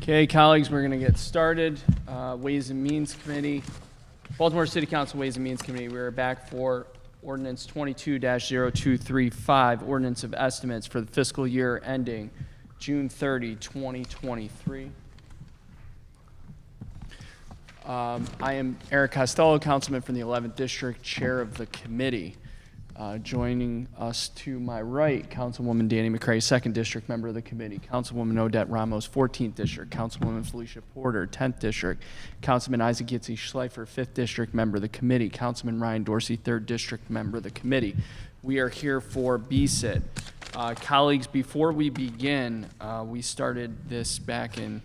Okay, colleagues, we're going to get started. Ways and Means Committee, Baltimore City Council Ways and Means Committee. We are back for Ordinance 22-0235, Ordinance of Estimates for the fiscal year ending June 30, 2023. I am Eric Costello, Councilman from the 11th District, Chair of the committee. Joining us to my right, Councilwoman Danny McCray, 2nd District, member of the committee. Councilwoman Odette Ramos, 14th District. Councilwoman Felicia Porter, 10th District. Councilman Isaac Gitzi Schleifer, 5th District, member of the committee. Councilman Ryan Dorsey, 3rd District, member of the committee. We are here for BSIT. Colleagues, before we begin, we started this back in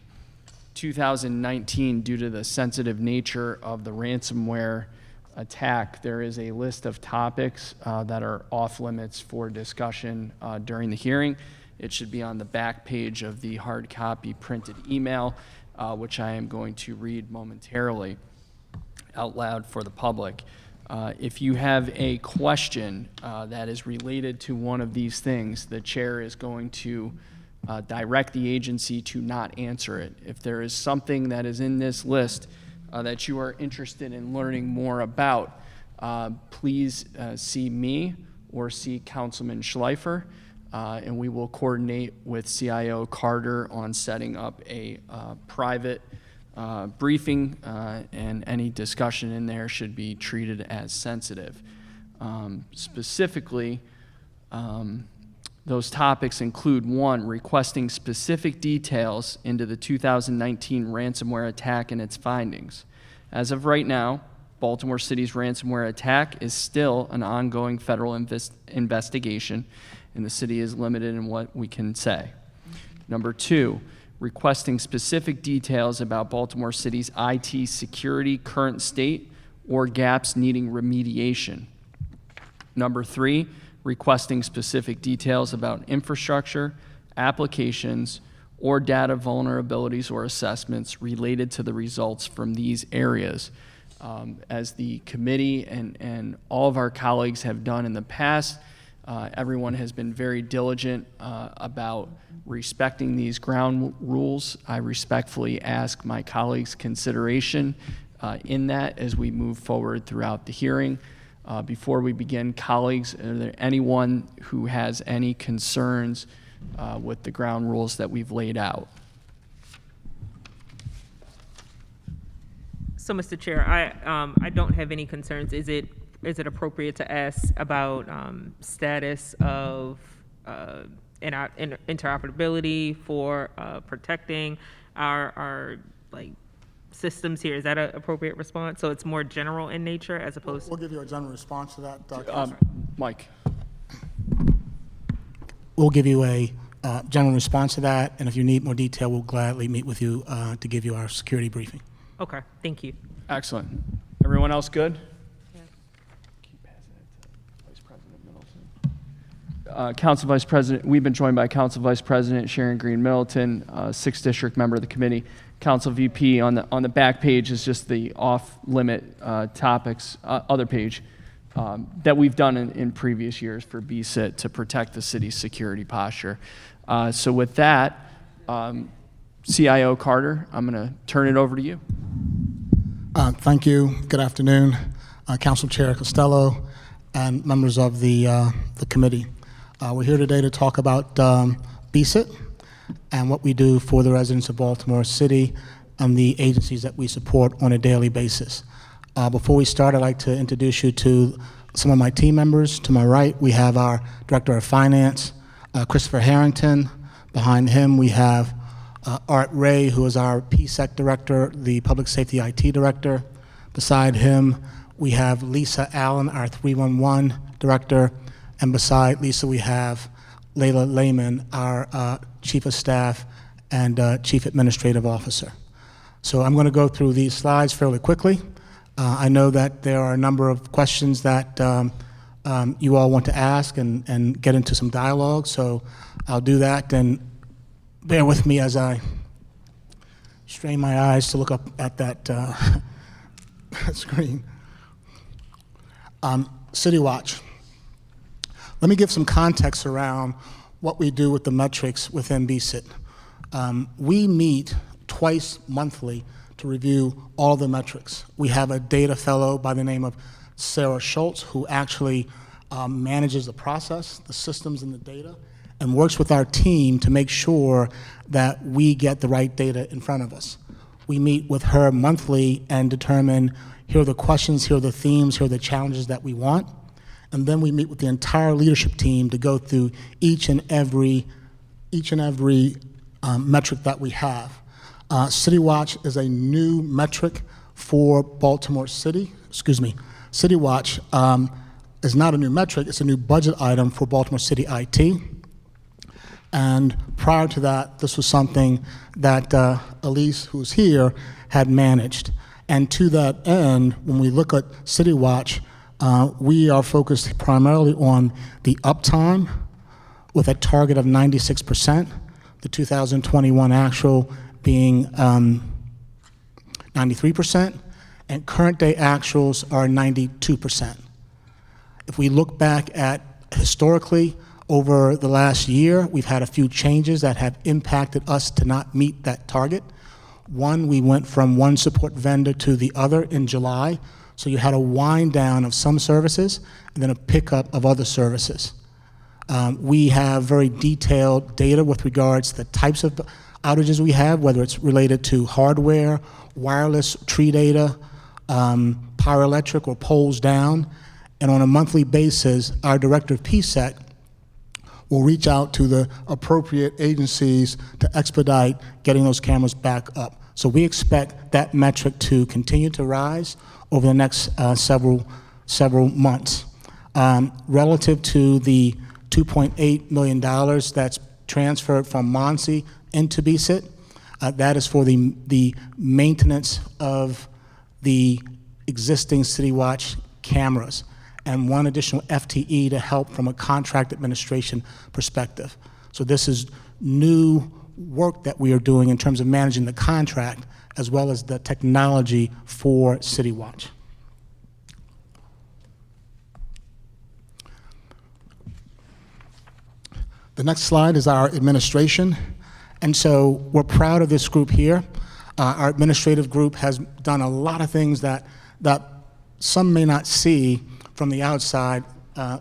2019 due to the sensitive nature of the ransomware attack. There is a list of topics that are off limits for discussion during the hearing. It should be on the back page of the hard copy printed email, which I am going to read momentarily out loud for the public. If you have a question that is related to one of these things, the chair is going to direct the agency to not answer it. If there is something that is in this list that you are interested in learning more about, please see me or see Councilman Schleifer, and we will coordinate with CIO Carter on setting up a private briefing, and any discussion in there should be treated as sensitive. Specifically, those topics include: 1, requesting specific details into the 2019 ransomware attack and its findings. As of right now, Baltimore City's ransomware attack is still an ongoing federal investigation, and the city is limited in what we can say. Number 2, requesting specific details about Baltimore City's IT security current state or gaps needing remediation. Number 3, requesting specific details about infrastructure, applications, or data vulnerabilities or assessments related to the results from these areas. As the committee and all of our colleagues have done in the past, everyone has been very diligent about respecting these ground rules. I respectfully ask my colleagues' consideration in that as we move forward throughout the hearing. Before we begin, colleagues, are there anyone who has any concerns with the ground rules that we've laid out? So, Mr. Chair, I don't have any concerns. Is it appropriate to ask about status of interoperability for protecting our systems here? Is that an appropriate response? So it's more general in nature as opposed to... We'll give you a general response to that, Mike. We'll give you a general response to that, and if you need more detail, we'll gladly meet with you to give you our security briefing. Okay, thank you. Excellent. Everyone else good? Yeah. Keep passing it to Vice President Middleton. Council Vice President, we've been joined by Council Vice President Sharon Green Middleton, 6th District member of the committee. Council VP on the back page is just the off-limit topics, other page, that we've done in previous years for BSIT to protect the city's security posture. So with that, CIO Carter, I'm going to turn it over to you. Thank you. Good afternoon, Council Chair Costello and members of the committee. We're here today to talk about BSIT and what we do for the residents of Baltimore City and the agencies that we support on a daily basis. Before we start, I'd like to introduce you to some of my team members. To my right, we have our Director of Finance, Christopher Harrington. Behind him, we have Art Ray, who is our PSEC Director, the Public Safety IT Director. Beside him, we have Lisa Allen, our 311 Director. And beside Lisa, we have Layla Lehman, our Chief of Staff and Chief Administrative Officer. So I'm going to go through these slides fairly quickly. I know that there are a number of questions that you all want to ask and get into some dialogue, so I'll do that, and bear with me as I strain my eyes to look up at that screen. Citywatch. Let me give some context around what we do with the metrics within BSIT. We meet twice monthly to review all the metrics. We have a data fellow by the name of Sarah Schultz, who actually manages the process, the systems and the data, and works with our team to make sure that we get the right data in front of us. We meet with her monthly and determine, here are the questions, here are the themes, here are the challenges that we want. And then we meet with the entire leadership team to go through each and every metric that we have. Citywatch is a new metric for Baltimore City. Citywatch is not a new metric, it's a new budget item for Baltimore City IT. And prior to that, this was something that Elise, who's here, had managed. And to that end, when we look at Citywatch, we are focused primarily on the uptime with a target of 96%, the 2021 actual being 93%, and current day actuals are 92%. If we look back at historically, over the last year, we've had a few changes that have impacted us to not meet that target. One, we went from one support vendor to the other in July, so you had a wind down of some services and then a pickup of other services. We have very detailed data with regards to the types of outages we have, whether it's related to hardware, wireless, tree data, power electric, or poles down. And on a monthly basis, our director of PSEC will reach out to the appropriate agencies to expedite getting those cameras back up. So we expect that metric to continue to rise over the next several months. Relative to the $2.8 million that's transferred from MONSE into BSIT, that is for the maintenance of the existing Citywatch cameras, and one additional FTE to help from a contract administration perspective. So this is new work that we are doing in terms of managing the contract as well as the technology for Citywatch. The next slide is our administration. And so we're proud of this group here. Our administrative group has done a lot of things that some may not see from the outside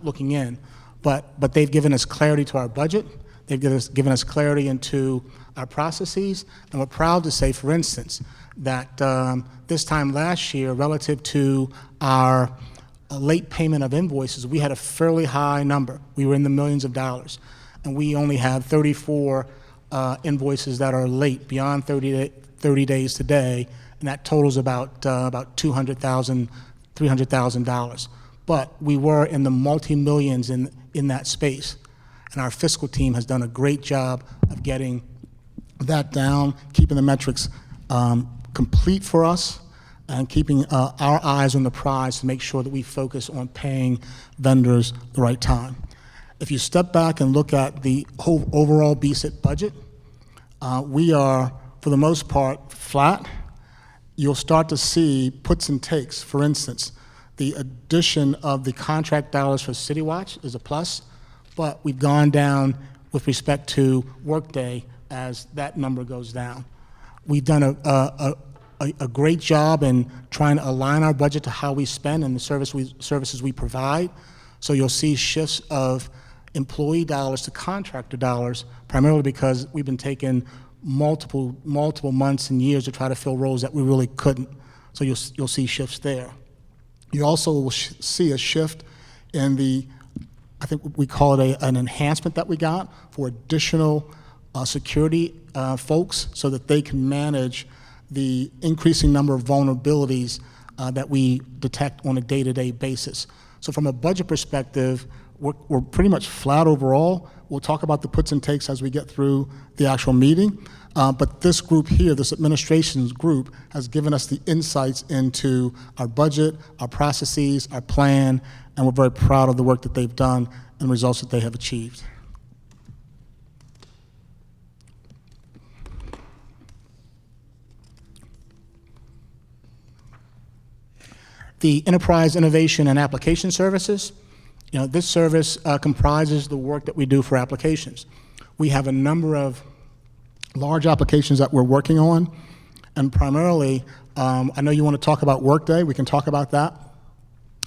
looking in, but they've given us clarity to our budget, they've given us clarity into our processes, and we're proud to say, for instance, that this time last year, relative to our late payment of invoices, we had a fairly high number. We were in the millions of dollars, and we only have 34 invoices that are late, beyond 30 days today, and that totals about $200,000, $300,000. But we were in the multi-millions in that space. And our fiscal team has done a great job of getting that down, keeping the metrics complete for us, and keeping our eyes on the prize to make sure that we focus on paying vendors the right time. If you step back and look at the whole overall BSIT budget, we are, for the most part, flat. You'll start to see puts and takes. For instance, the addition of the contract dollars for Citywatch is a plus, but we've gone down with respect to Workday as that number goes down. We've done a great job in trying to align our budget to how we spend and the services we provide. So you'll see shifts of employee dollars to contractor dollars, primarily because we've been taking multiple months and years to try to fill roles that we really couldn't. So you'll see shifts there. You also will see a shift in the, I think we call it an enhancement that we got for additional security folks so that they can manage the increasing number of vulnerabilities that we detect on a day-to-day basis. So from a budget perspective, we're pretty much flat overall. We'll talk about the puts and takes as we get through the actual meeting. But this group here, this administration's group, has given us the insights into our budget, our processes, our plan, and we're very proud of the work that they've done and the results that they have achieved. The Enterprise Innovation and Application Services. This service comprises the work that we do for applications. We have a number of large applications that we're working on. And primarily, I know you want to talk about Workday. We can talk about that.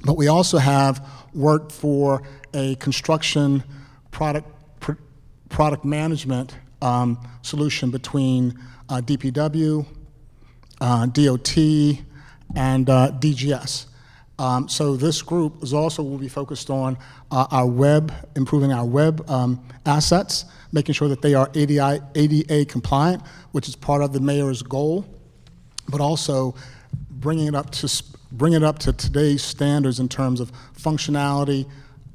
But we also have worked for a construction product management solution between DPW, DOT, and DGS. So this group is also will be focused on our web, improving our web assets, making sure that they are ADA compliant, which is part of the mayor's goal, but also bringing it up to today's standards in terms of functionality,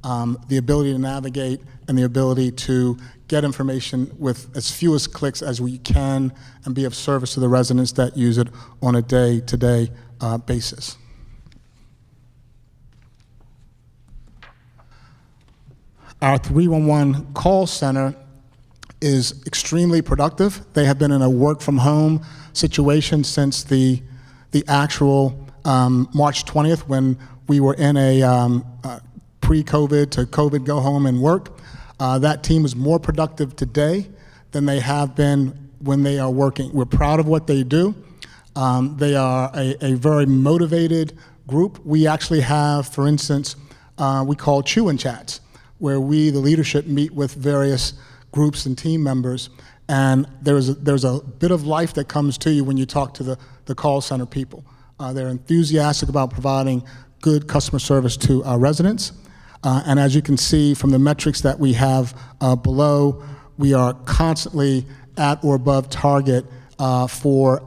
the ability to navigate, and the ability to get information with as few as clicks as we can and be of service to the residents that use it on a day-to-day basis. Our 311 call center is extremely productive. They have been in a work-from-home situation since the actual March 20th, when we were in a pre-COVID to COVID go home and work. That team is more productive today than they have been when they are working. We're proud of what they do. They are a very motivated group. We actually have, for instance, we call chew-in chats, where we, the leadership, meet with various groups and team members, and there's a bit of life that comes to you when you talk to the call center people. They're enthusiastic about providing good customer service to our residents, and as you can see from the metrics that we have below, we are constantly at or above target for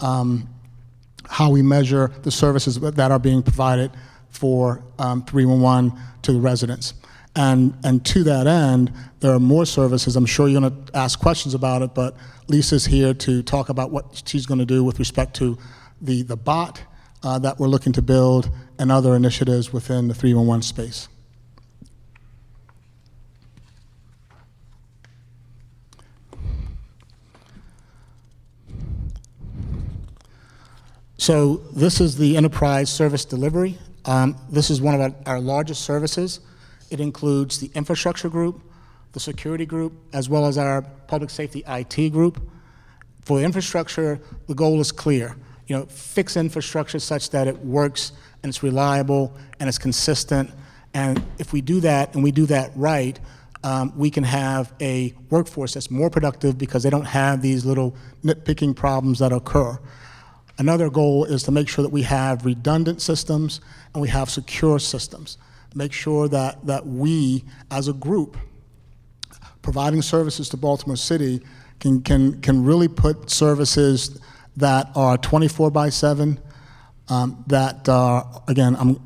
how we measure the services that are being provided for 311 to the residents. And to that end, there are more services. I'm sure you're going to ask questions about it, but Lisa's here to talk about what she's going to do with respect to the bot that we're looking to build and other initiatives within the 311 space. So this is the enterprise service delivery. This is one of our largest services. It includes the infrastructure group, the security group, as well as our public safety IT group. For infrastructure, the goal is clear. Fix infrastructure such that it works and it's reliable and it's consistent. And if we do that and we do that right, we can have a workforce that's more productive because they don't have these little nitpicking problems that occur. Another goal is to make sure that we have redundant systems and we have secure systems. Make sure that we, as a group, providing services to Baltimore City, can really put services that are 24/7, that are, again,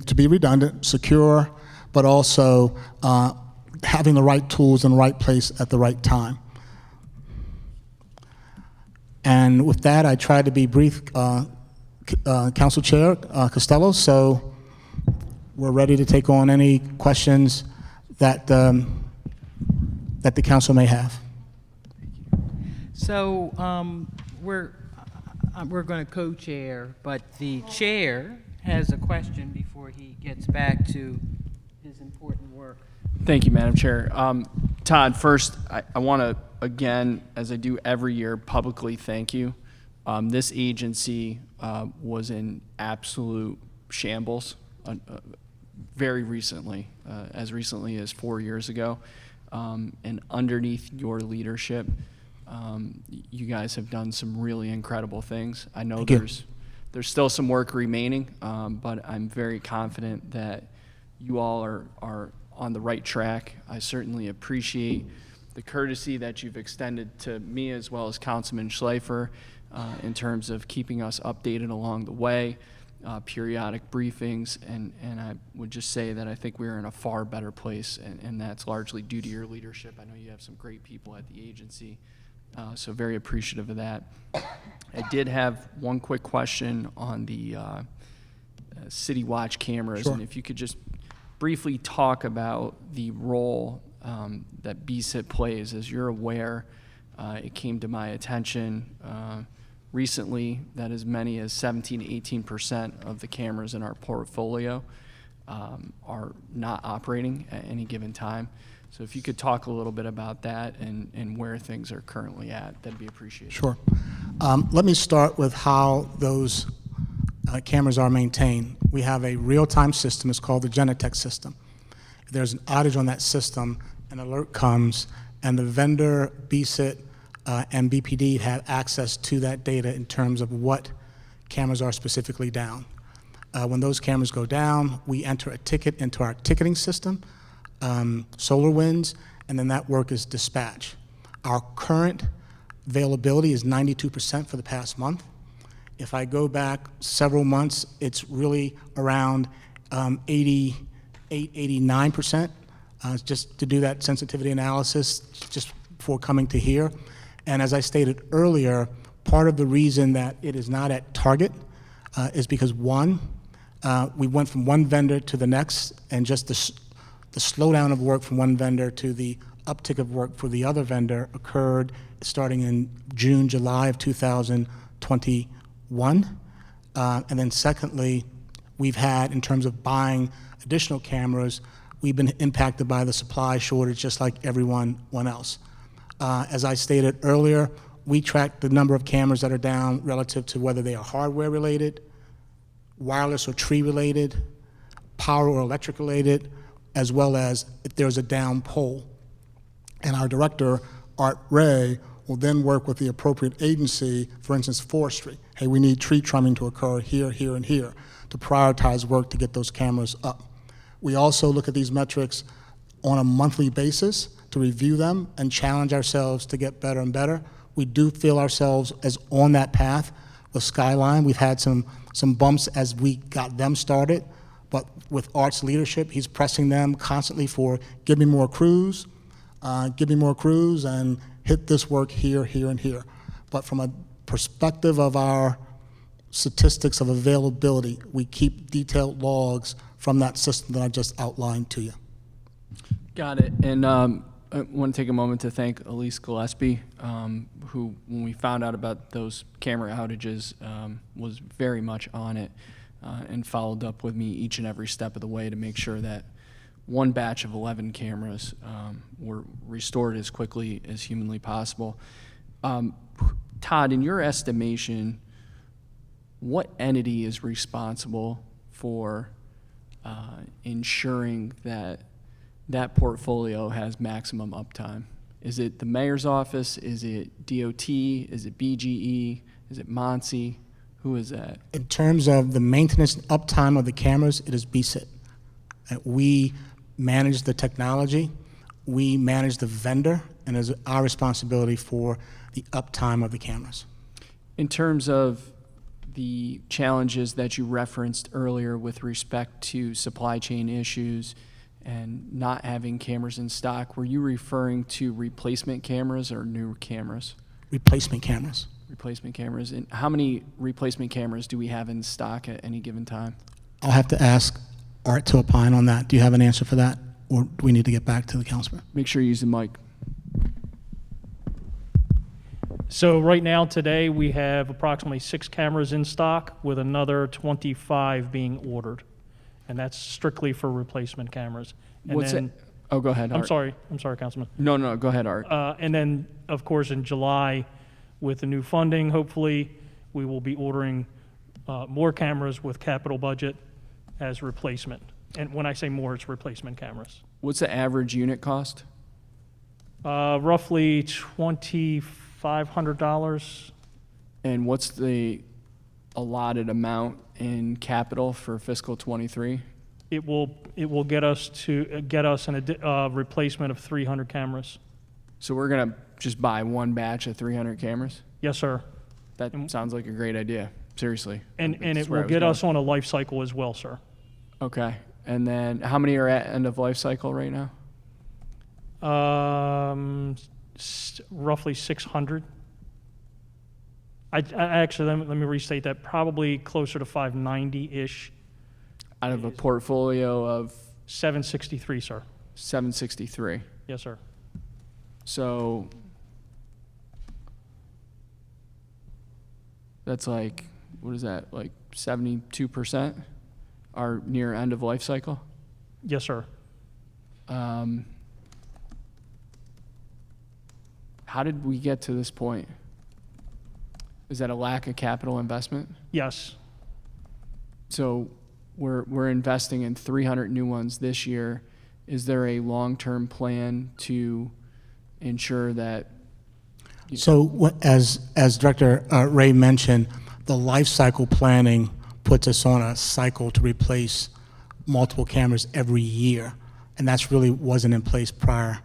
to be redundant, secure, but also having the right tools in the right place at the right time. And with that, I tried to be brief, Council Chair Costello, so we're ready to take on any questions that that the council may have. So we're going to co-chair, but the chair has a question before he gets back to his important work. Thank you, Madam Chair. Todd, first, I want to, again, as I do every year, publicly thank you. This agency was in absolute shambles very recently, as recently as 4 years ago. And underneath your leadership, you guys have done some really incredible things. I know there's still some work remaining, but I'm very confident that you all are on the right track. I certainly appreciate the courtesy that you've extended to me as well as Councilman Schleifer in terms of keeping us updated along the way, periodic briefings, and I would just say that I think we're in a far better place, and that's largely due to your leadership. I know you have some great people at the agency, so very appreciative of that. I did have one quick question on the Citywatch cameras, Sure. And if you could just briefly talk about the role that BSIT plays. As you're aware, it came to my attention recently that as many as 17 to 18% of the cameras in our portfolio are not operating at any given time. So if you could talk a little bit about that and where things are currently at, that'd be appreciated. Sure. Let me start with how those cameras are maintained. We have a real-time system. It's called the Genetec system. If there's an outage on that system, an alert comes, and the vendor, BSIT, and BPD have access to that data in terms of what cameras are specifically down. When those cameras go down, we enter a ticket into our ticketing system, SolarWinds, and then that work is dispatched. Our current availability is 92% for the past month. If I go back several months, it's really around 88, 89%, just to do that sensitivity analysis just before coming to here. And as I stated earlier, part of the reason that it is not at target is because, one, we went from one vendor to the next, and just the slowdown of work from one vendor to the uptick of work for the other vendor occurred starting in June, July of 2021. And then secondly, we've had, in terms of buying additional cameras, we've been impacted by the supply shortage just like everyone else. As I stated earlier, we track the number of cameras that are down relative to whether they are hardware related, wireless or tree related, power or electric related, as well as if there's a down pole. And our director, Art Ray, will then work with the appropriate agency, for instance, forestry. Hey, we need tree trimming to occur here, here, and here, to prioritize work to get those cameras up. We also look at these metrics on a monthly basis to review them and challenge ourselves to get better and better. We do feel ourselves as on that path with Skyline. We've had some bumps as we got them started, but with Art's leadership, he's pressing them constantly for give me more crews, and hit this work here, here, and here. But from a perspective of our statistics of availability, we keep detailed logs from that system that I just outlined to you. Got it. And I want to take a moment to thank Elise Gillespie, who, when we found out about those camera outages, was very much on it and followed up with me each and every step of the way to make sure that one batch of 11 cameras were restored as quickly as humanly possible. Todd, in your estimation, what entity is responsible for ensuring that that portfolio has maximum uptime? Is it the mayor's office? Is it DOT? Is it BGE? Is it MONSE? Who is that? In terms of the maintenance and uptime of the cameras, it is BSIT. We manage the technology, we manage the vendor, and it's our responsibility for the uptime of the cameras. In terms of the challenges that you referenced earlier with respect to supply chain issues and not having cameras in stock, were you referring to replacement cameras or new cameras? Replacement cameras. Replacement cameras. And how many replacement cameras do we have in stock at any given time? I'll have to ask Art to opine on that. Do you have an answer for that, or do we need to get back to the councilman? Make sure you use the mic. So right now, today, we have approximately 6 cameras in stock with another 25 being ordered. And that's strictly for replacement cameras. And What's then, it? Oh, go ahead, Art. I'm sorry, Councilman. No, go ahead, Art. And then, of course, in July, with the new funding, hopefully, we will be ordering more cameras with capital budget as replacement. And when I say more, it's replacement cameras. What's the average unit cost? Roughly $2,500. And what's the allotted amount in capital for fiscal '23? It will get us a replacement of 300 cameras. So we're gonna just buy one batch of 300 cameras? Yes, sir. That sounds like a great idea. Seriously. And That's it where I will was get going. us on a life cycle as well, sir. Okay. And then how many are at end of life cycle right now? Roughly 600. I actually, let me restate that, probably closer to 590-ish. Out of a portfolio of 763, sir. 763. Yes, sir. So that's like, what is that, like 72% are near end of life cycle? Yes, sir. How did we get to this point? Is that a lack of capital investment? Yes, So we're investing in 300 new ones this year. Is there a long-term plan to ensure that? So as Director Ray mentioned, the life cycle planning puts us on a cycle to replace multiple cameras every year, and that's really wasn't in place prior.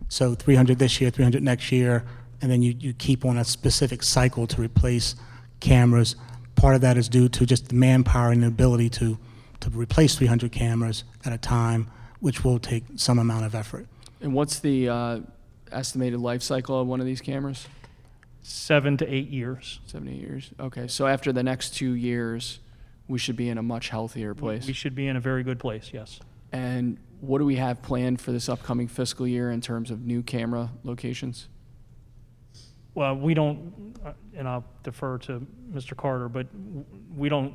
So 300 this year, 300 next year, and then you keep on a specific cycle to replace cameras. Part of that is due to just the manpower and the ability to replace 300 cameras at a time, which will take some amount of effort. And what's the estimated life cycle of one of these cameras? 7 to 8 years. 7 to 8 years. Okay, so after the next 2 years, we should be in a much healthier place. We should be in a very good place, yes. And what do we have planned for this upcoming fiscal year in terms of new camera locations? Well, we don't, and I'll defer to Mr. Carter, but we don't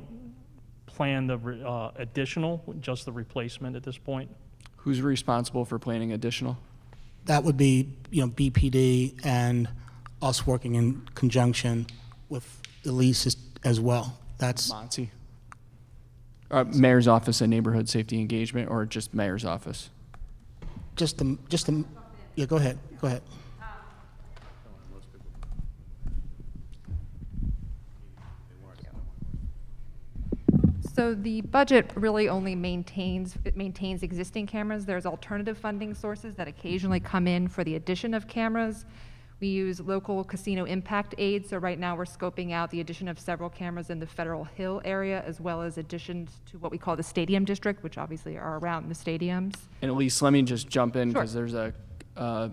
plan the additional, just the replacement at this point. Who's responsible for planning additional? That would be, BPD and us working in conjunction with Elise as well. That's Monty? Mayor's Office of Neighborhood Safety Engagement, or just Mayor's Office? just the, yeah, go ahead. So the budget really only maintains existing cameras. There's alternative funding sources that occasionally come in for the addition of cameras. We use local casino impact aid, so right now we're scoping out the addition of several cameras in the Federal Hill area, as well as additions to what we call the Stadium District, which obviously are around the stadiums. And Elise, let me just jump in, because Sure. there's a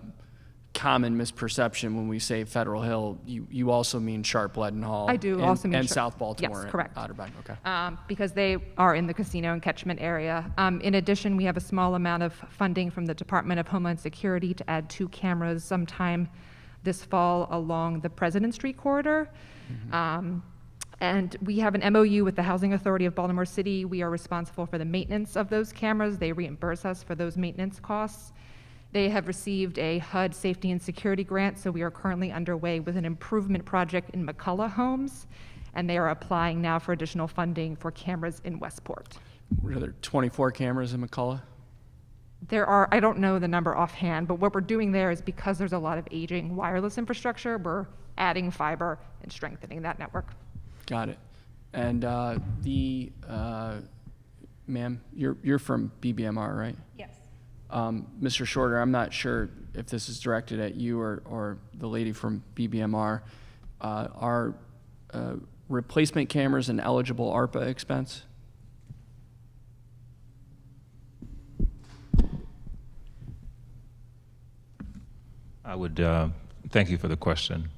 common misperception when we say Federal Hill. You also mean Sharp, Leadenhall. I do and, also mean and Sharp. South Baltimore. Yes, and correct. Otterbein, okay. Because they are in the casino and catchment area. In addition, we have a small amount of funding from the Department of Homeland Security to add 2 cameras sometime this fall along the President Street corridor. And we have an MOU with the Housing Authority of Baltimore City. We are responsible for the maintenance of those cameras. They reimburse us for those maintenance costs. They have received a HUD safety and security grant, so we are currently underway with an improvement project in McCullough Homes, and they are applying now for additional funding for cameras in Westport. What are there, 24 cameras in McCullough? There are, I don't know the number offhand, but what we're doing there is because there's a lot of aging wireless infrastructure, we're adding fiber and strengthening that network. Got it. And ma'am, you're from BBMR, right? Yes. Mr. Shorter, I'm not sure if this is directed at you or the lady from BBMR. Are replacement cameras an eligible ARPA expense? I would, thank you for the question.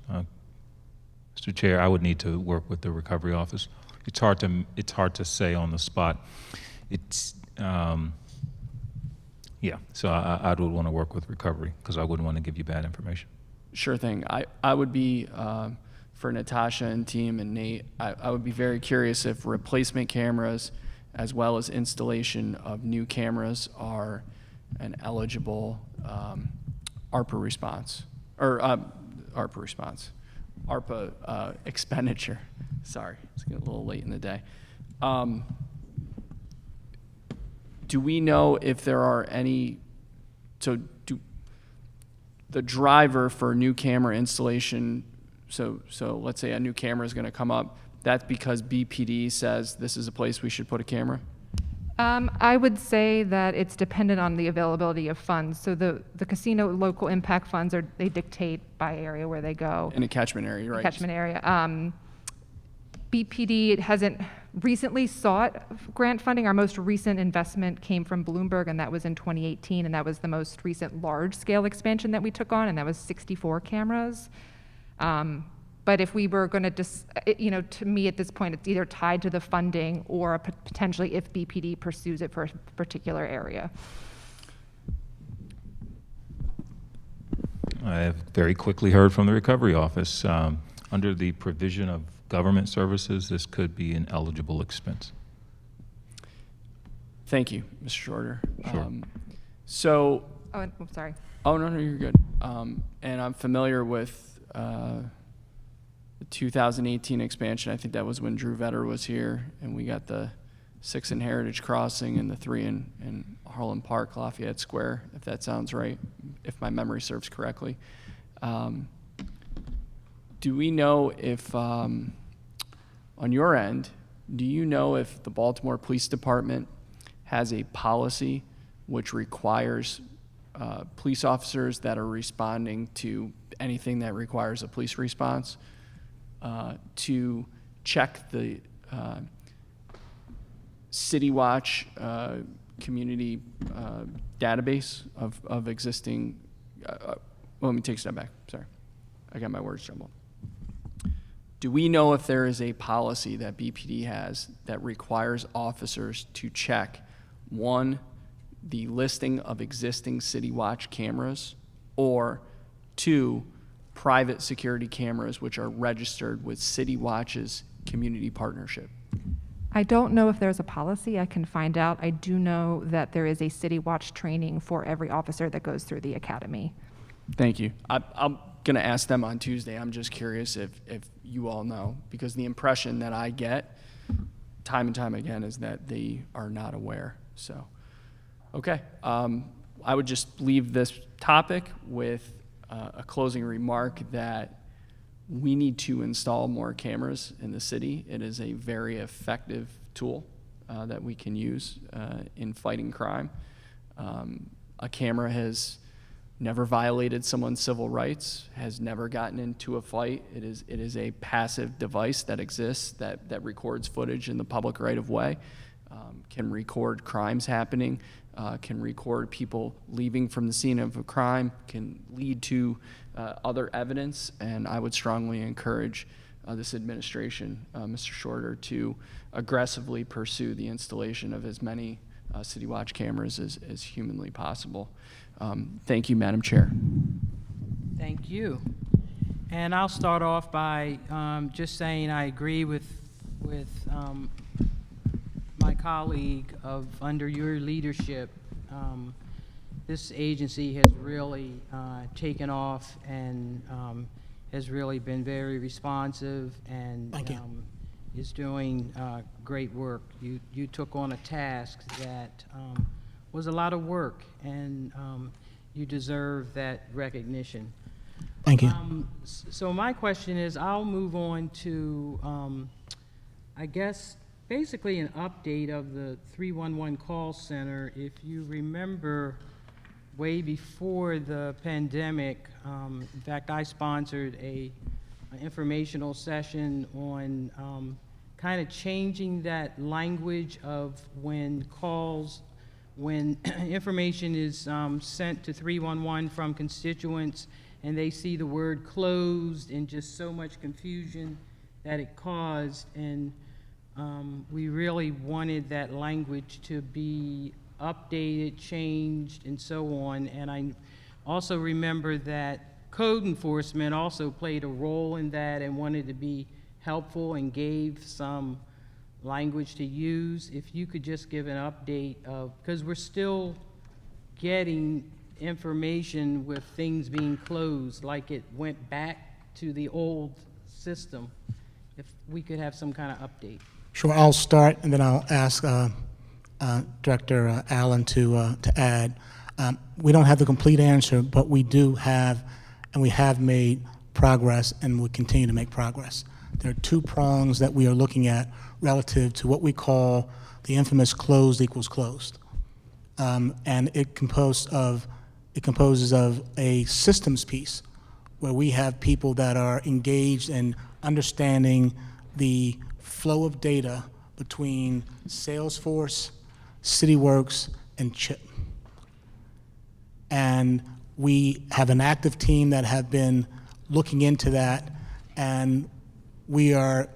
Mr. Chair, I would need to work with the Recovery Office. It's hard to say on the spot. Yeah, so I would want to work with Recovery because I wouldn't want to give you bad information. Sure thing. I would be, for Natasha and team and Nate, I would be very curious if replacement cameras as well as installation of new cameras are an eligible ARPA response, or ARPA expenditure. Sorry, it's getting a little late in the day. Do we know if there are any, the driver for new camera installation, so let's say a new camera is going to come up, that's because BPD says this is a place we should put a camera? I would say that it's dependent on the availability of funds. So the casino local impact funds they dictate by area where they go. In a catchment area, right? Catchment area. BPD hasn't recently sought grant funding. Our most recent investment came from Bloomberg, and that was in 2018, and that was the most recent large-scale expansion that we took on, and that was 64 cameras. But if we were going to, to me at this point, it's either tied to the funding or potentially if BPD pursues it for a particular area. I have very quickly heard from the Recovery Office. Under the provision of government services, this could be an eligible expense. Thank you, Mr. Shorter. Sure. So, Oh, and, sorry. Oh, no, you're good. And I'm familiar with the 2018 expansion. I think that was when Drew Vetter was here, and we got the 6 in Heritage Crossing and the 3 in Harlem Park, Lafayette Square, if that sounds right, if my memory serves correctly. Do we know if, on your end, do you know if the Baltimore Police Department has a policy which requires police officers that are responding to anything that requires a police response to check the Citywatch community database of existing, let me take a step back, sorry. I got my words jumbled. Do we know if there is a policy that BPD has that requires officers to check, one, the listing of existing Citywatch cameras, or two, private security cameras which are registered with Citywatch's community partnership? I don't know if there's a policy. I can find out. I do know that there is a Citywatch training for every officer that goes through the academy. Thank you. I'm going to ask them on Tuesday. I'm just curious if you all know, because the impression that I get time and time again is that they are not aware. So, okay. I would just leave this topic with a closing remark that we need to install more cameras in the city. It is a very effective tool that we can use in fighting crime. A camera has never violated someone's civil rights, has never gotten into a fight. It is a passive device that exists that records footage in the public right of way, can record crimes happening, can record people leaving from the scene of a crime, can lead to other evidence, and I would strongly encourage this administration, Mr. Shorter, to aggressively pursue the installation of as many Citywatch cameras as humanly possible. Thank you, Madam Chair. Thank you. And I'll start off by just saying I agree with my colleague of under your leadership. This agency has really taken off and has really been very responsive and is doing great work. You took on a task that was a lot of work, and you deserve that recognition. Thank you. So my question is, I'll move on to, I guess, basically an update of the 311 call center. If you remember, way before the pandemic, in fact, I sponsored an informational session on kind of changing that language of when information is sent to 311 from constituents and they see the word closed and just so much confusion that it caused. And we really wanted that language to be updated, changed, and so on. And I also remember that code enforcement also played a role in that and wanted to be helpful and gave some language to use. If you could just give an update of, because we're still getting information with things being closed, like it went back to the old system. If we could have some kind of update. Sure, I'll start, and then I'll ask Director Allen to add. We don't have the complete answer, but we do have, and we have made progress, and will continue to make progress. There are two prongs that we are looking at relative to what we call the infamous closed equals closed. And it composes of a systems piece where we have people that are engaged in understanding the flow of data between Salesforce, CityWorks, and CHIP. And we have an active team that have been looking into that, and we are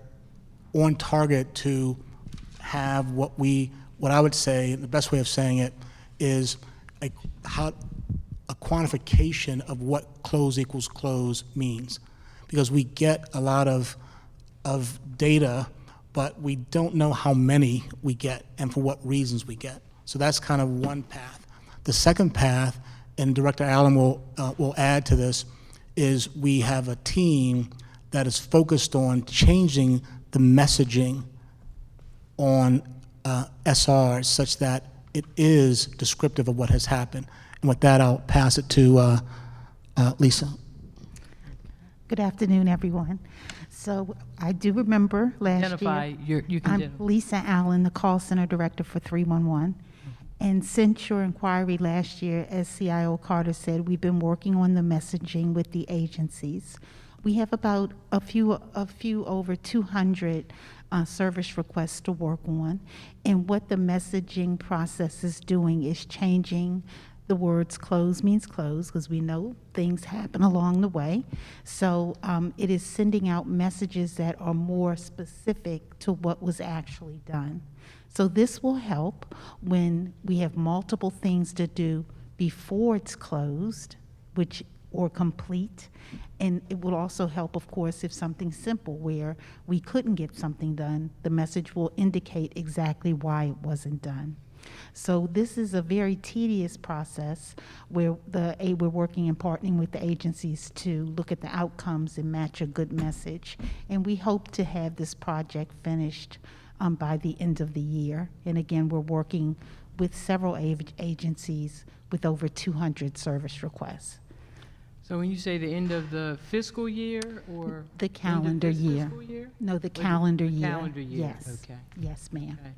on target to have what I would say, the best way of saying it is a quantification of what close equals close means. Because we get a lot of data, but we don't know how many we get and for what reasons we get. So that's kind of one path. The second path and Director Allen will add to this, is we have a team that is focused on changing the messaging on SR such that it is descriptive of what has happened. And with that, I'll pass it to Lisa. Good afternoon, everyone. So I do remember last Identify, year. you can I'm identify. Lisa Allen, the call center director for 311. And since your inquiry last year, as CIO Carter said, we've been working on the messaging with the agencies. We have about a few over 200 service requests to work on. And what the messaging process is doing is changing the words close means close, because we know things happen along the way. So it is sending out messages that are more specific to what was actually done. So this will help when we have multiple things to do before it's closed, or complete. And it will also help, of course, if something's simple where we couldn't get something done, the message will indicate exactly why it wasn't done. So this is a very tedious process where we're working and partnering with the agencies to look at the outcomes and match a good message. And we hope to have this project finished by the end of the year. And again, we're working with several agencies with over 200 service requests. So when you say the end of the fiscal year or? The end of calendar this year. fiscal year? No, the calendar year. Calendar year, Yes. okay. Yes, ma'am. Okay.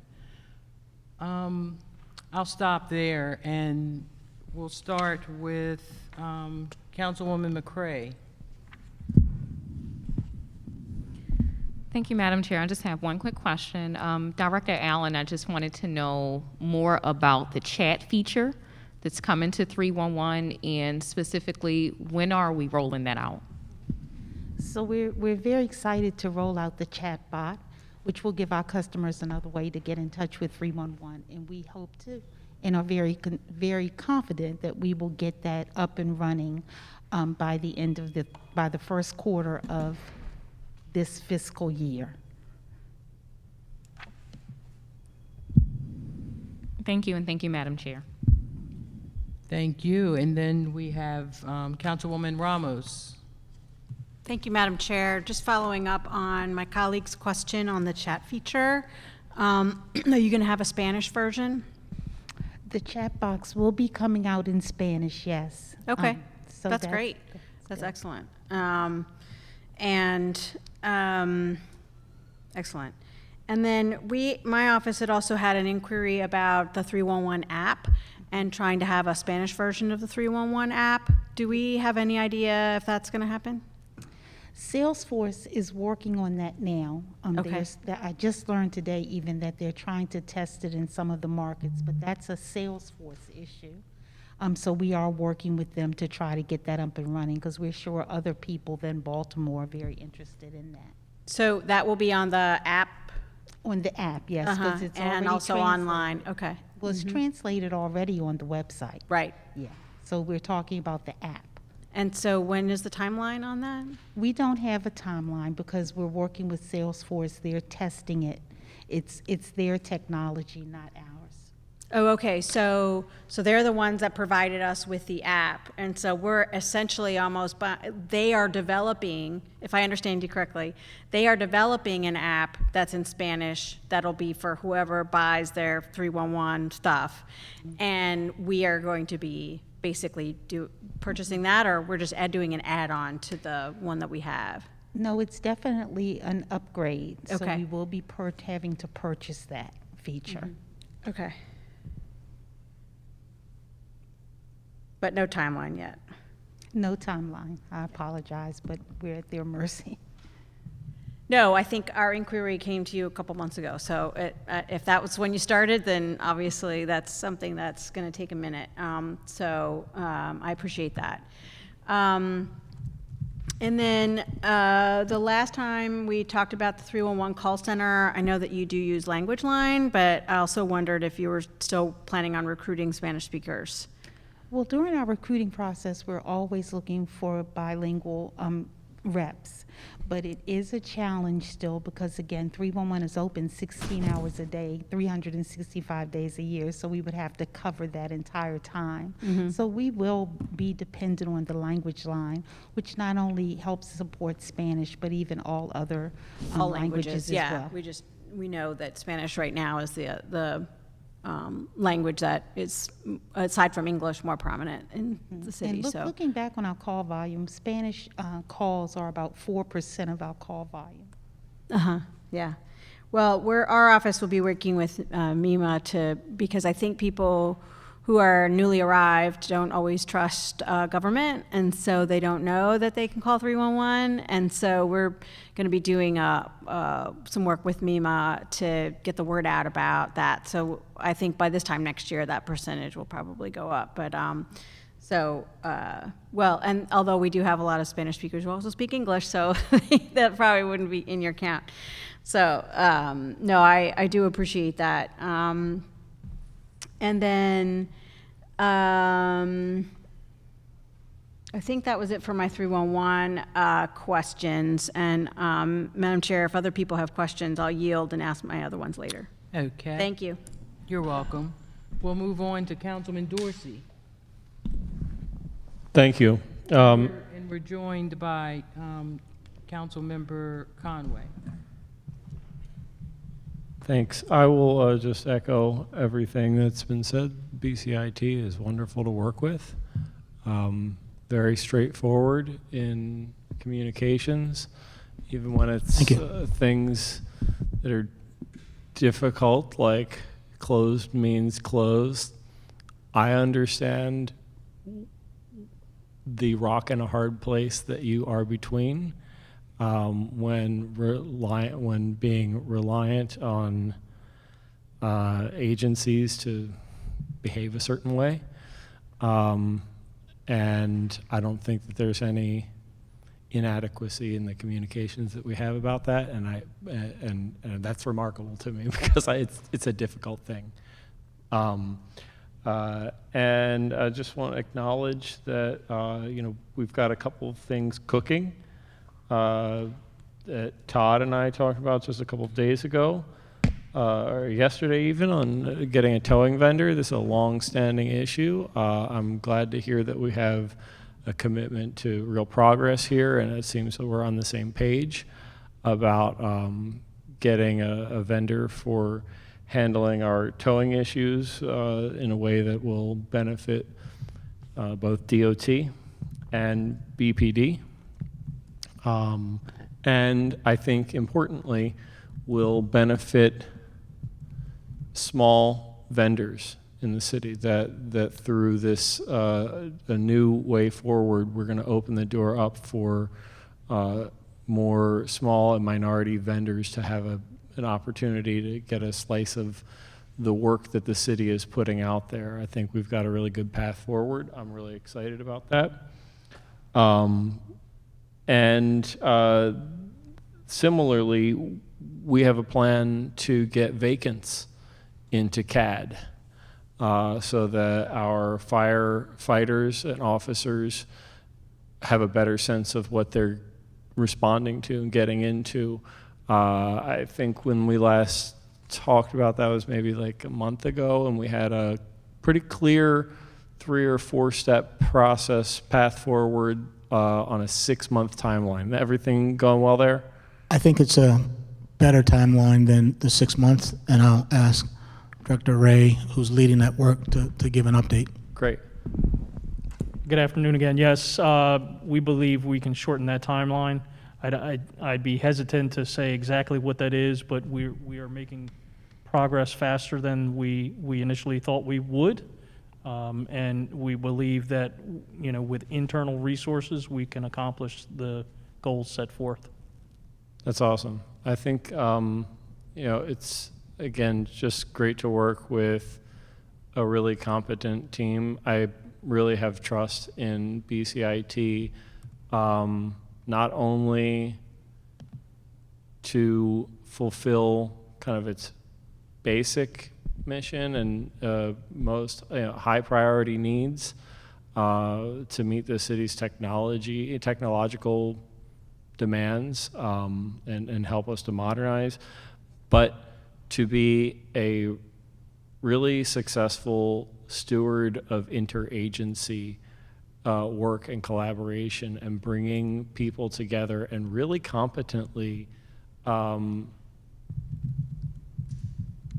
I'll stop there, and we'll start with Councilwoman McCray. Thank you, Madam Chair. I just have one quick question. Director Allen, I just wanted to know more about the chat feature that's coming to 311, and specifically, when are we rolling that out? So we're very excited to roll out the chat bot, which will give our customers another way to get in touch with 311. And we hope to, and are very confident that we will get that up and running by the first quarter of this fiscal year. Thank you, and thank you, Madam Chair. Thank you. And then we have Councilwoman Ramos. Thank you, Madam Chair. Just following up on my colleague's question on the chat feature. Are you going to have a Spanish version? The chat box will be coming out in Spanish, yes. Okay, So that's great. That's good. excellent. Excellent. And then my office had also had an inquiry about the 311 app and trying to have a Spanish version of the 311 app. Do we have any idea if that's going to happen? Salesforce is working on that now. Okay. I just learned today even that they're trying to test it in some of the markets, but that's a Salesforce issue. So we are working with them to try to get that up and running, because we're sure other people than Baltimore are very interested in that. So that will be on the app? On the app, yes, because it's already And also translated. online, okay. Well, it's translated already on the website. Right. Yeah. So we're talking about the app. And so when is the timeline on that? We don't have a timeline because we're working with Salesforce. They're testing it. It's their technology, not ours. Oh, okay, so they're the ones that provided us with the app, and so we're essentially they are developing, if I understand you correctly, they are developing an app that's in Spanish that'll be for whoever buys their 311 stuff, and we are going to be basically purchasing that, or we're just doing an add-on to the one that we have? No, it's definitely an upgrade. So Okay. we will be having to purchase that feature. Okay. But no timeline yet? No timeline. I apologize, but we're at their mercy. No, I think our inquiry came to you a couple months ago, so if that was when you started, then obviously that's something that's going to take a minute. I appreciate that. And then the last time we talked about the 311 call center, I know that you do use language line, but I also wondered if you were still planning on recruiting Spanish speakers. Well, during our recruiting process, we're always looking for bilingual reps. But it is a challenge still because, again, 311 is open 16 hours a day, 365 days a year, so we would have to cover that entire time. So we will be dependent on the language line, which not only helps support Spanish, but even all other All languages as yeah. well. We know that Spanish right now is the language that is, aside from English, more prominent in the city. And So looking back on our call volume, Spanish calls are about 4% of our call volume. yeah. Well, our office will be working with MEMA because I think people who are newly arrived don't always trust government, and so they don't know that they can call 311. And so we're going to be doing some work with MEMA to get the word out about that. So I think by this time next year, that percentage will probably go up. But well, and although we do have a lot of Spanish speakers who also speak English, so that probably wouldn't be in your count. So no, I do appreciate that. And then I think that was it for my 311 questions. And Madam Chair, if other people have questions, I'll yield and ask my other ones later. Okay. Thank you. You're welcome. We'll move on to Councilman Dorsey. Thank you. And we're joined by Councilmember Conway. Thanks. I will just echo everything that's been said. BCIT is wonderful to work with. Very straightforward in communications, even when it's things that are difficult, like closed means closed. I understand the rock and a hard place that you are between. When being reliant on agencies to behave a certain way, and I don't think that there's any inadequacy in the communications that we have about that, and that's remarkable to me because it's a difficult thing. And I just want to acknowledge that we've got a couple of things cooking. That Todd and I talked about just a couple of days ago, or yesterday even, on getting a towing vendor. This is a long-standing issue. I'm glad to hear that we have a commitment to real progress here, and it seems that we're on the same page about getting a vendor for handling our towing issues in a way that will benefit both DOT and BPD. And I think importantly will benefit small vendors in the city, that through this a new way forward, we're going to open the door up for more small and minority vendors to have an opportunity to get a slice of the work that the city is putting out there. I think we've got a really good path forward. I'm really excited about that. Similarly, we have a plan to get vacants into CAD so that our firefighters and officers have a better sense of what they're responding to and getting into. I think when we last talked about that was maybe like a month ago, and we had a pretty clear 3 or 4 step process path forward on a 6-month timeline. Everything going well there? I think it's a better timeline than the 6 months, and I'll ask Director Ray, who's leading that work, to give an update. Great. Good afternoon again. Yes, we believe we can shorten that timeline. I'd be hesitant to say exactly what that is, but we are making progress faster than we initially thought we would. And we believe that, with internal resources, we can accomplish the goals set forth. That's awesome. I think, it's, again, just great to work with a really competent team. I really have trust in BCIT, not only to fulfill kind of its basic mission and most high priority needs to meet the city's technological demands and help us to modernize, but to be a really successful steward of interagency work and collaboration and bringing people together and really competently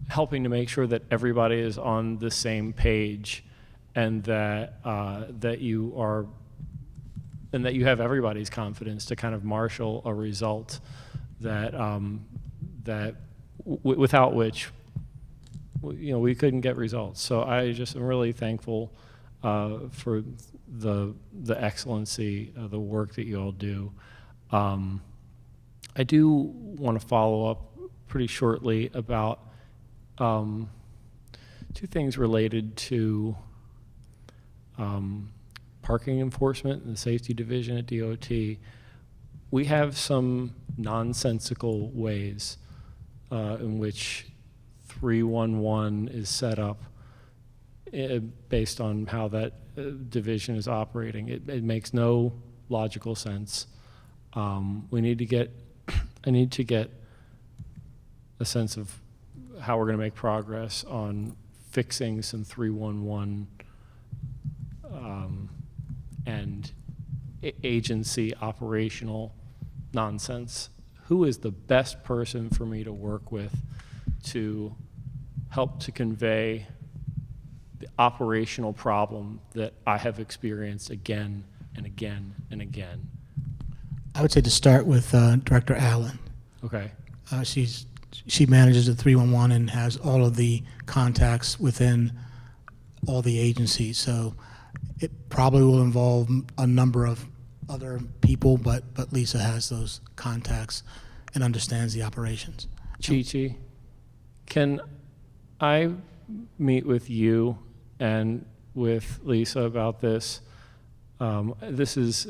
helping to make sure that everybody is on the same page and that that you have everybody's confidence to kind of marshal a result that without which we couldn't get results. So I just am really thankful for the excellency of the work that you all do. I do want to follow up pretty shortly about two things related to parking enforcement and the safety division at DOT. We have some nonsensical ways in which 311 is set up based on how that division is operating. It makes no logical sense. I need to get a sense of how we're going to make progress on fixing some 311 and agency operational nonsense. Who is the best person for me to work with to help to convey the operational problem that I have experienced again and again and again? I would say to start with Director Allen. Okay. She manages the 311 and has all of the contacts within all the agencies. So it probably will involve a number of other people, but Lisa has those contacts and understands the operations. Chi-Chi, can I meet with you and with Lisa about this? This is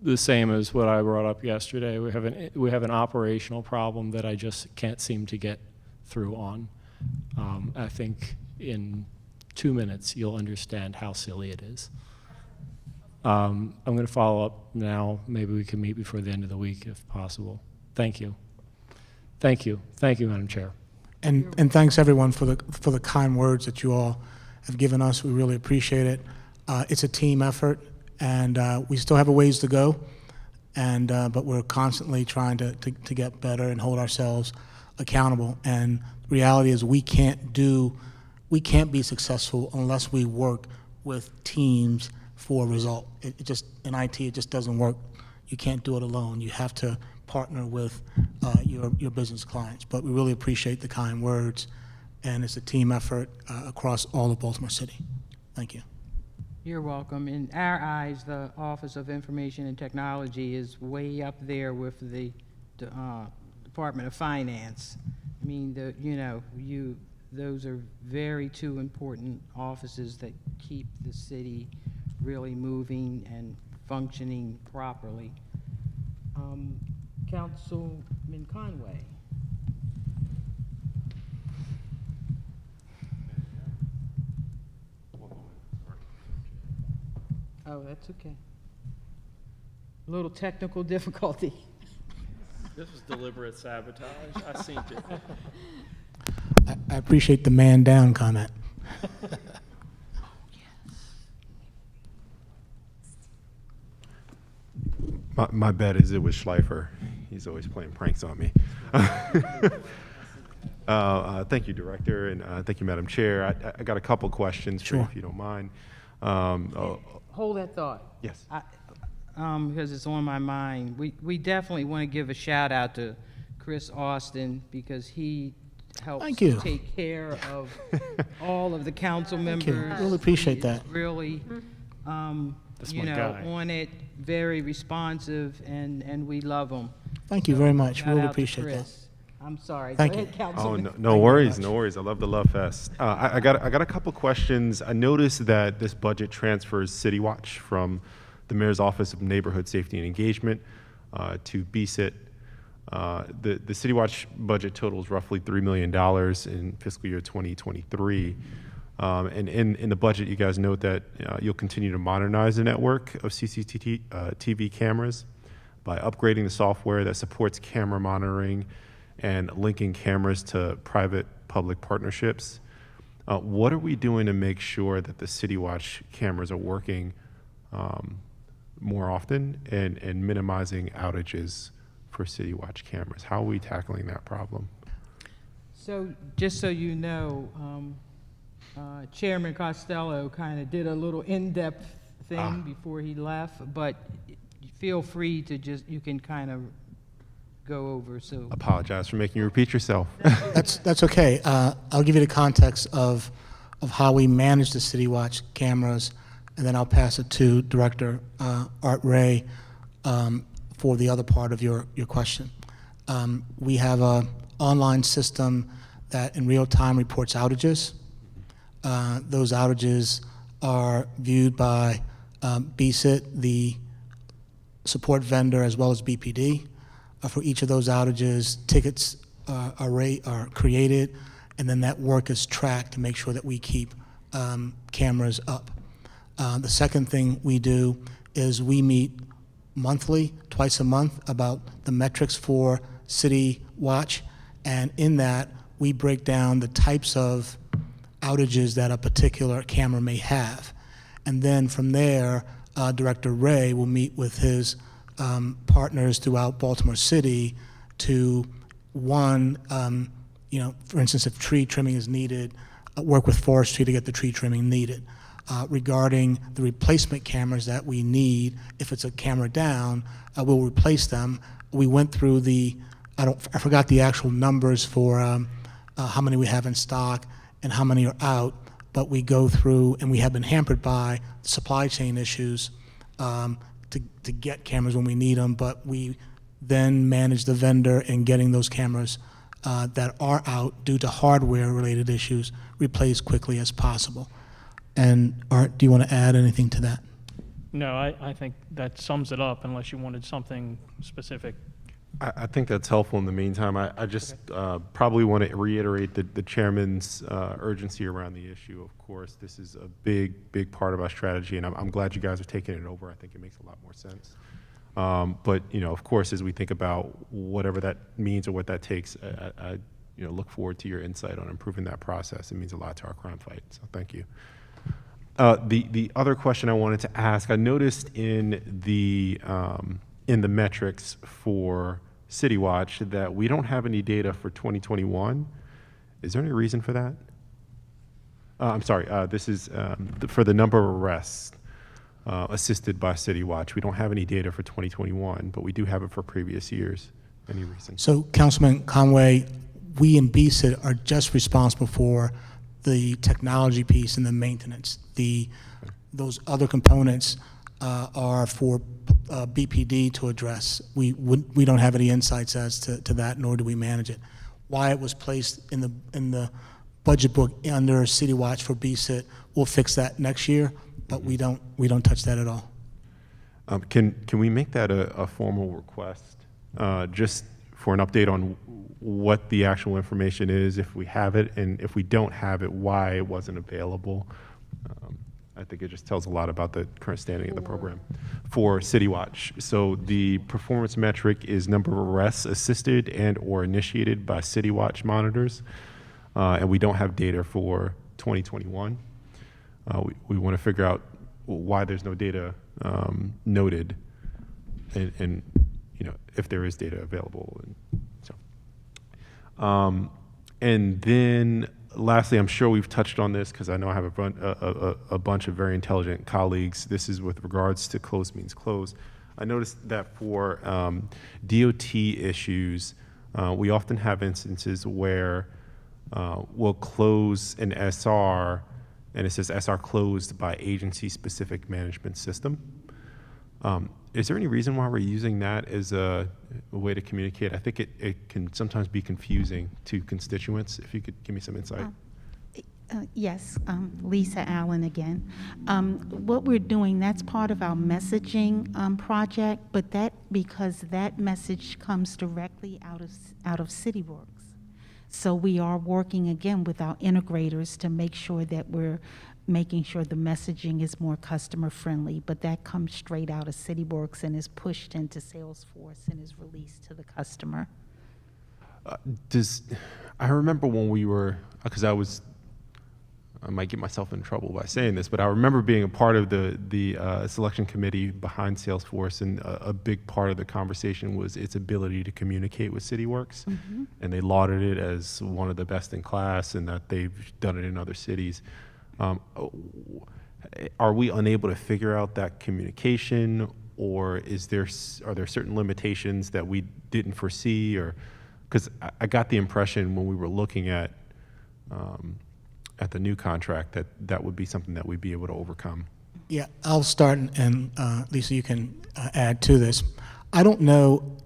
the same as what I brought up yesterday. We have an operational problem that I just can't seem to get through on. I think in 2 minutes you'll understand how silly it is. I'm going to follow up now. Maybe we can meet before the end of the week if possible. Thank you. Thank you. Thank you, Madam Chair. And thanks everyone for the kind words that you all have given us. We really appreciate it. It's a team effort, and we still have a ways to go. But we're constantly trying to get better and hold ourselves accountable. And the reality is we can't be successful unless we work with teams for a result. It just in IT it just doesn't work. You can't do it alone. You have to partner with your business clients. But we really appreciate the kind words, and it's a team effort across all of Baltimore City. Thank you. You're welcome. In our eyes, the Office of Information and Technology is way up there with the Department of Finance. I mean, those are very two important offices that keep the city really moving and functioning properly. Councilman Conway. Oh, that's okay. A little technical difficulty. This is deliberate sabotage. I seen it. I appreciate the man down comment. My bet is it was Schleifer. He's always playing pranks on me. Thank you, Director, and thank you, Madam Chair. I got a couple questions for you, if you don't mind. Hold that thought. Yes. Because it's on my mind. We definitely want to give a shout out to Chris Austin because he helps to take care of all of the council members. Really appreciate that. Really, on it, very responsive, and we love him. Thank you very much. Shout Really out to appreciate that. Chris. I'm sorry. Thank Go you. ahead, Councilman. Oh, no worries, no worries. I love the Love Fest. I got a couple questions. I noticed that this budget transfers Citywatch from the Mayor's Office of Neighborhood Safety and Engagement to BSIT. The Citywatch budget totals roughly $3 million in fiscal year 2023. And in the budget, you guys note that you'll continue to modernize the network of CCTV cameras. by upgrading the software that supports camera monitoring and linking cameras to private-public partnerships. What are we doing to make sure that the Citywatch cameras are working more often and minimizing outages for Citywatch cameras? How are we tackling that problem? So just so you know, Chairman Costello kind of did a little in-depth thing before he left, but feel free to you can kind of go over, so. Apologize for making you repeat yourself. That's okay. I'll give you the context of how we manage the Citywatch cameras, and then I'll pass it to Director Art Ray for the other part of your question. We have an online system that in real time reports outages. Those outages are viewed by BSIT, the support vendor, as well as BPD. For each of those outages, tickets are created, and then that work is tracked to make sure that we keep cameras up. The second thing we do is we meet monthly, twice a month, about the metrics for Citywatch, and in that we break down the types of outages that a particular camera may have. And then from there, Director Ray will meet with his partners throughout Baltimore City to, one, for instance, if tree trimming is needed, work with forestry to get the tree trimming needed. Regarding the replacement cameras that we need, if it's a camera down, we'll replace them. We went through I forgot the actual numbers for how many we have in stock and how many are out, but we go through, and we have been hampered by supply chain issues to get cameras when we need them, but we then manage the vendor in getting those cameras that are out due to hardware-related issues replaced quickly as possible. And Art, do you want to add anything to that? No, I think that sums it up, unless you wanted something specific. I think that's helpful in the meantime. I just probably want to reiterate the chairman's urgency around the issue. Of course, this is a big part of our strategy, and I'm glad you guys are taking it over. I think it makes a lot more sense. But of course, as we think about whatever that means or what that takes, I look forward to your insight on improving that process. It means a lot to our crime fight. So thank you. The other question I wanted to ask, I noticed in the metrics for Citywatch that we don't have any data for 2021. Is there any reason for that? I'm sorry, this is for the number of arrests assisted by Citywatch. We don't have any data for 2021, but we do have it for previous years. Any reason? So, Councilman Conway, we in BSIT are just responsible for the technology piece and the maintenance. Those other components are for BPD to address. We don't have any insights as to that, nor do we manage it. Why it was placed in the budget book under Citywatch for BSIT, we'll fix that next year, but we don't touch that at all. Can we make that a formal request, just for an update on what the actual information is, if we have it, and if we don't have it, why it wasn't available? I think it just tells a lot about the current standing of the program for Citywatch. So the performance metric is number of arrests assisted and or initiated by Citywatch monitors, and we don't have data for 2021. We want to figure out why there's no data noted, and if there is data available. And then lastly, I'm sure we've touched on this because I know I have a bunch of very intelligent colleagues. This is with regards to close means close. I noticed that for DOT issues, we often have instances where we'll close an SR and it says SR closed by agency-specific management system. Is there any reason why we're using that as a way to communicate? I think it can sometimes be confusing to constituents. If you could give me some insight. Yes, Lisa Allen again. What we're doing, that's part of our messaging project, but because that message comes directly out of CityWorks. So we are working again with our integrators to make sure that we're making sure the messaging is more customer friendly, but that comes straight out of CityWorks and is pushed into Salesforce and is released to the customer. I remember when we were, because I might get myself in trouble by saying this, but I remember being a part of the selection committee behind Salesforce, and a big part of the conversation was its ability to communicate with Cityworks, and they lauded it as one of the best in class, and that they've done it in other cities. Are we unable to figure out that communication, or are there certain limitations that we didn't foresee, or because I got the impression when we were looking at the new contract that would be something that we'd be able to overcome. Yeah, I'll start, and Lisa, you can add to this. I don't know,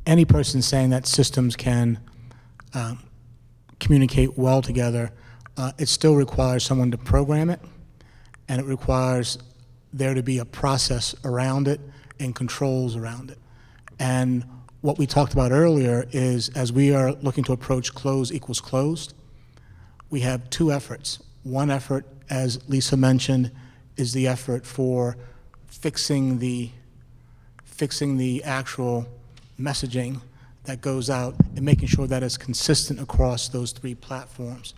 any person saying that systems can communicate well together. It still requires someone to program it, and it requires there to be a process around it and controls around it. And what we talked about earlier is, as we are looking to approach close equals closed, we have two efforts. One effort, as Lisa mentioned, is the effort for fixing the actual messaging that goes out and making sure that it's consistent across those three platforms.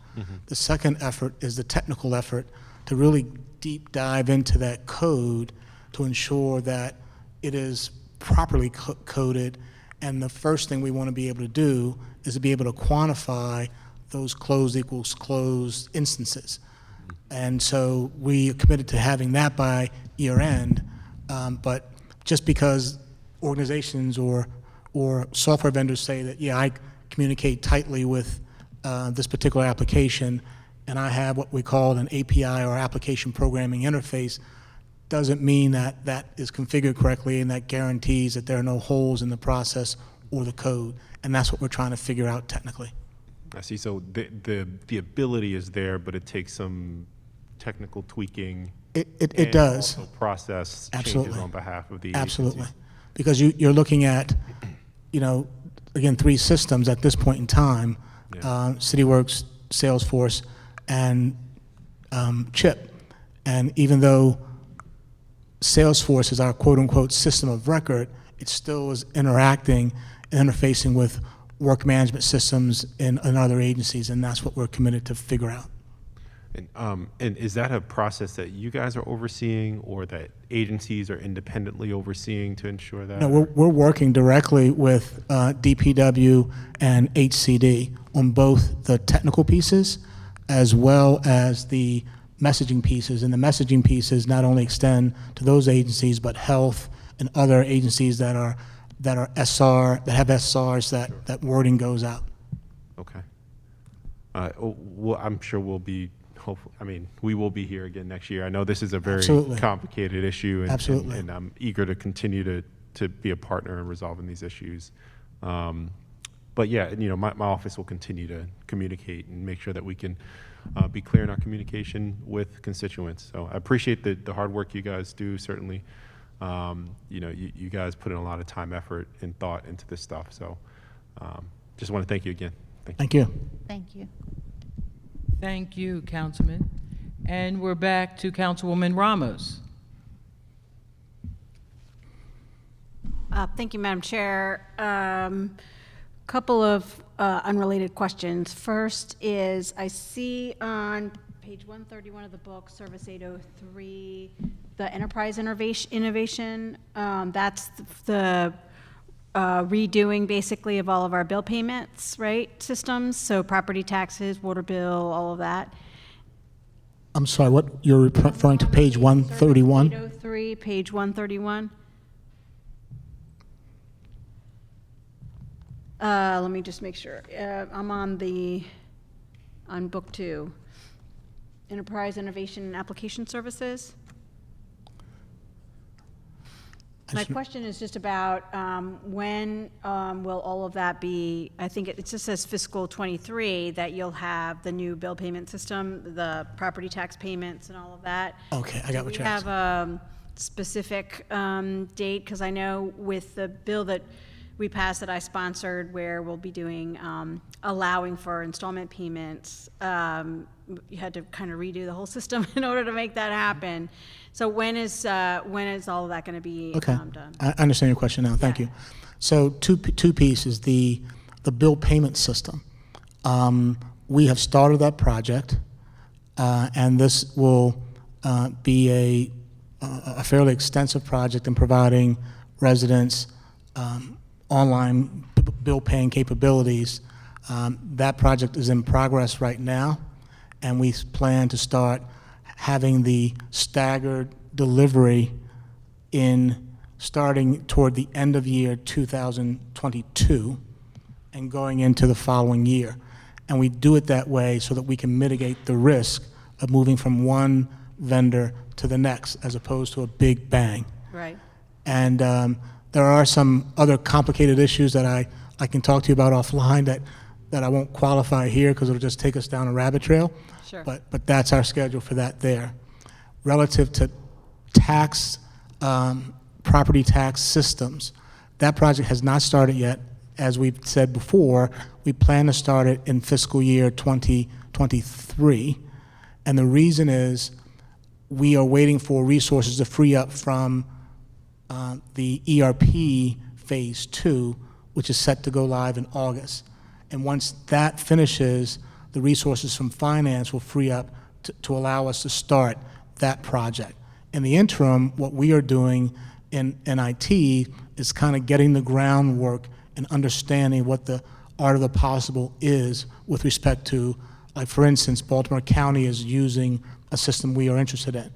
The second effort is the technical effort to really deep dive into that code to ensure that it is properly coded. And the first thing we want to be able to do is to be able to quantify those closed equals closed instances. And so we are committed to having that by year end. But just because organizations or software vendors say that, yeah, I communicate tightly with this particular application, and I have what we call an API or application programming interface, doesn't mean that that is configured correctly and that guarantees that there are no holes in the process or the code. And that's what we're trying to figure out technically. I see. So the ability is there, but it takes some technical tweaking. It does. Also process Absolutely. changes on behalf of the Absolutely. agencies. Because you're looking at, again, three systems at this point in time, Cityworks, Salesforce, and CHIP. And even though Salesforce is our quote-unquote system of record, it still is interacting and interfacing with work management systems in other agencies, and that's what we're committed to figure out. And is that a process that you guys are overseeing, or that agencies are independently overseeing to ensure that? No, we're working directly with DPW and HCD on both the technical pieces as well as the messaging pieces. And the messaging pieces not only extend to those agencies, but health and other agencies that are SR, that have SRs that wording goes out. Okay. Well, I'm sure we'll be. We will be here again next year. I know this is a very Absolutely. complicated issue, and, Absolutely. and I'm eager to continue to be a partner in resolving these issues. But yeah, my office will continue to communicate and make sure that we can be clear in our communication with constituents. So I appreciate the hard work you guys do. Certainly, you guys put in a lot of time, effort, and thought into this stuff. So just want to thank you again. Thank you. Thank you. Thank you, Councilman. And we're back to Councilwoman Ramos. Thank you, Madam Chair. Couple of unrelated questions. First is, I see on page 131 of the book, Service 803, the enterprise innovation. That's the redoing basically of all of our bill payments, right, systems, so property taxes, water bill, all of that. I'm sorry, what, you're referring to page 131? 803, page 131. Let me just make sure. I'm on book 2, Enterprise Innovation and Application Services. My question is just about when will all of that be, I think it just says fiscal 23, that you'll have the new bill payment system, the property tax payments and all of that. Okay, I got what Do we you're asking. have a specific date? Because I know with the bill that we passed that I sponsored where we'll be doing, allowing for installment payments. You had to kind of redo the whole system in order to make that happen. So when is all of that going to be Okay, done? I understand your question now, thank Yeah. you. So two pieces, the bill payment system. We have started that project, and this will be a fairly extensive project in providing residents online bill paying capabilities. That project is in progress right now, and we plan to start having the staggered delivery starting toward the end of year 2022 and going into the following year. And we do it that way so that we can mitigate the risk of moving from one vendor to the next as opposed to a big bang. Right. And there are some other complicated issues that I can talk to you about offline that I won't qualify here because it'll just take us down a rabbit trail. Sure. But that's our schedule for that there. Relative to tax, property tax systems, that project has not started yet. As we've said before, we plan to start it in fiscal year 2023. And the reason is we are waiting for resources to free up from the ERP phase 2, which is set to go live in August. And once that finishes, the resources from finance will free up to allow us to start that project. In the interim, what we are doing in IT is kind of getting the groundwork and understanding what the art of the possible is with respect to, like for instance, Baltimore County is using a system we are interested in.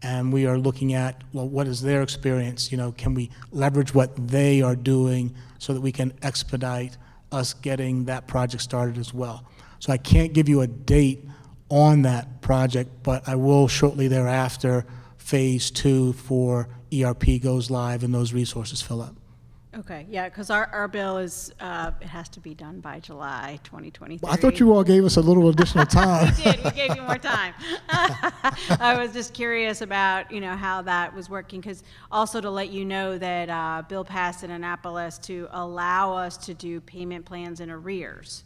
And we are looking at, well, what is their experience? You know, can we leverage what they are doing so that we can expedite us getting that project started as well? So I can't give you a date on that project, but I will shortly thereafter. Phase 2 for ERP goes live and those resources fill up. Okay, yeah, because our bill is, it has to be done by July 2023. Well, I thought you all gave us a little additional time. We did, we gave you more time. I was just curious about, how that was working, because also to let you know that bill passed in Annapolis to allow us to do payment plans in arrears.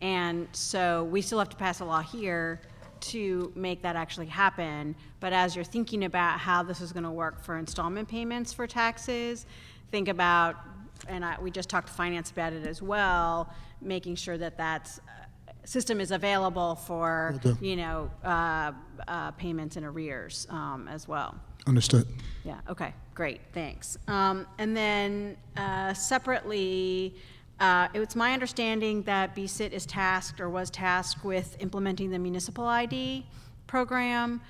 And so we still have to pass a law here to make that actually happen. But as you're thinking about how this is going to work for installment payments for taxes, think about, and we just talked to finance about it as well, making sure that system is available for, payments in arrears as well. Understood. Yeah, okay, great, thanks. And then separately, it's my understanding that BSIT is tasked or was tasked with implementing the municipal ID program.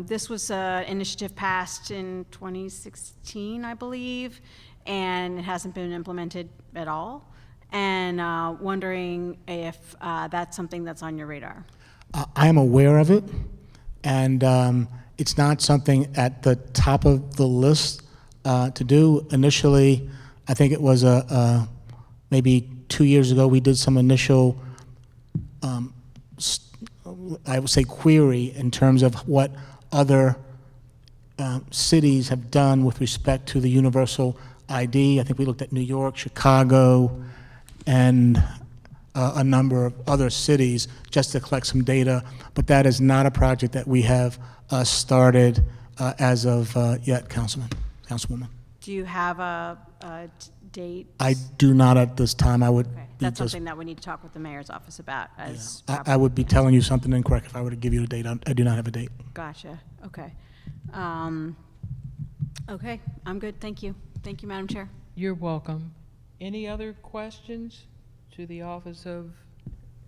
This was an initiative passed in 2016, I believe, and it hasn't been implemented at all. And wondering if that's something that's on your radar. I am aware of it, and it's not something at the top of the list to do. Initially, I think it was maybe 2 years ago, we did some initial I would say query in terms of what other cities have done with respect to the universal ID. I think we looked at New York, Chicago, and a number of other cities just to collect some data, but that is not a project that we have started as of yet, Councilwoman. Do you have a date? I do not at this time. I would Okay, be that's just, something that we need to talk with the mayor's office about. As I would be telling you something incorrect if I were to give you a date. I do not have a date. Gotcha. Okay. Okay, I'm good. Thank you. Thank you, Madam Chair. You're welcome. Any other questions to the Office of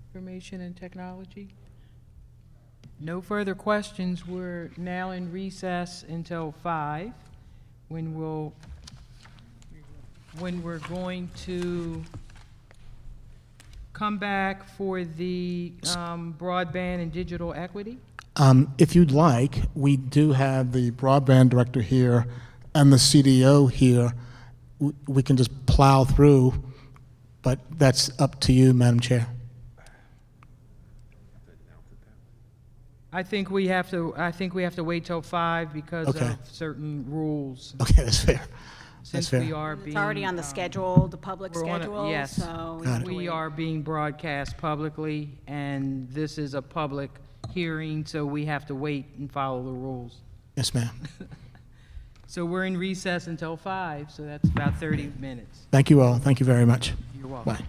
Information and Technology? No further questions. We're now in recess until 5, when we're going to come back for the broadband and digital equity. If you'd like, we do have the broadband director here and the CDO here. We can just plow through, but that's up to you, Madam Chair. I think we have to wait till 5 because Okay. of certain rules. Okay, that's fair. since fair. we are being. It's already on the schedule, the public we're on a- schedule, yes. so. we Got have it. to We wait. are being broadcast publicly, and this is a public hearing, so we have to wait and follow the rules. Yes, ma'am. So we're in recess until 5, so that's about 30 minutes. Thank you all. Thank you very much. You're welcome. Bye.